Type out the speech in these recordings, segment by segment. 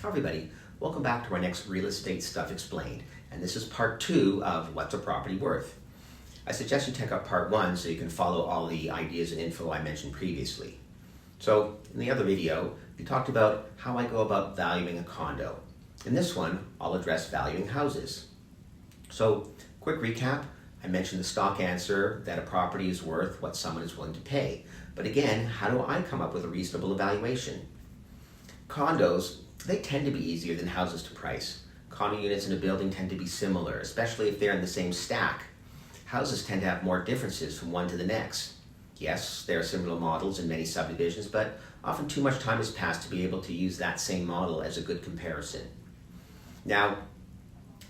Hi everybody, welcome back to our next Real Estate Stuff Explained, and this is part 2 of What's a Property Worth? I suggest you check out part 1 so you can follow all the ideas and info I mentioned previously. So, in the other video, we talked about how I go about valuing a condo. In this one, I'll address valuing houses. So, quick recap, I mentioned the stock answer that a property is worth what someone is willing to pay. But again, how do I come up with a reasonable evaluation? Condos, they tend to be easier than houses to price. Condo units in a building tend to be similar, especially if they're in the same stack. Houses tend to have more differences from one to the next. Yes, there are similar models in many subdivisions, but often too much time has passed to be able to use that same model as a good comparison. Now,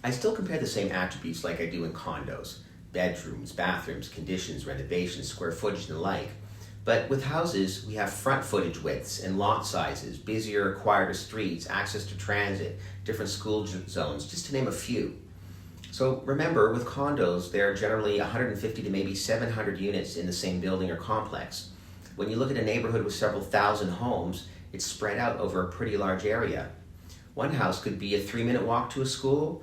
I still compare the same attributes like I do in condos: bedrooms, bathrooms, conditions, renovations, square footage, and the like. But with houses, we have front footage widths and lot sizes, busier, quieter streets, access to transit, different school zones, just to name a few. So remember, with condos, there are generally 150 to maybe 700 units in the same building or complex. When you look at a neighborhood with several thousand homes, it's spread out over a pretty large area. One house could be a 3-minute walk to a school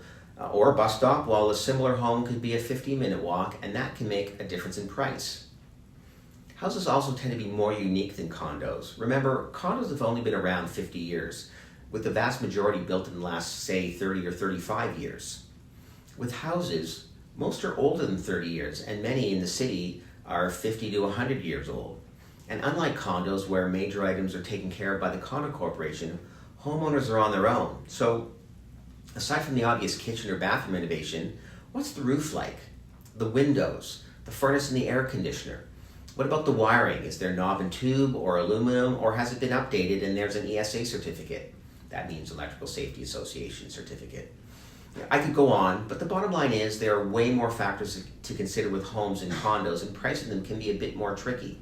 or a bus stop, while a similar home could be a 15-minute walk, and that can make a difference in price. Houses also tend to be more unique than condos. Remember, condos have only been around 50 years, with the vast majority built in the last, say, 30 or 35 years. With houses, most are older than 30 years, and many in the city are 50 to 100 years old. And unlike condos, where major items are taken care of by the condo corporation, homeowners are on their own. So, aside from the obvious kitchen or bathroom renovation, what's the roof like? The windows, the furnace and the air conditioner? What about the wiring? Is there knob and tube or aluminum, or has it been updated and there's an ESA certificate? That means Electrical Safety Association certificate. I could go on, but the bottom line is there are way more factors to consider with homes and condos, and pricing them can be a bit more tricky.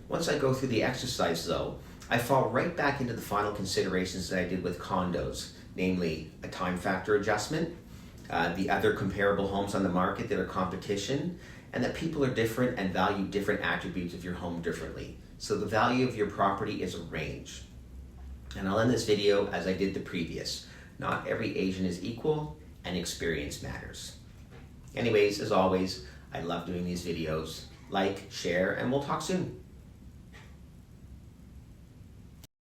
Once I go through the exercise though, I fall right back into the final considerations that I did with condos, namely a time factor adjustment, the other comparable homes on the market that are competition, and that people are different and value different attributes of your home differently. So the value of your property is a range. And I'll end this video as I did the previous. Not every agent is equal, and experience matters. Anyways, as always, I love doing these videos. Like, share, and we'll talk soon.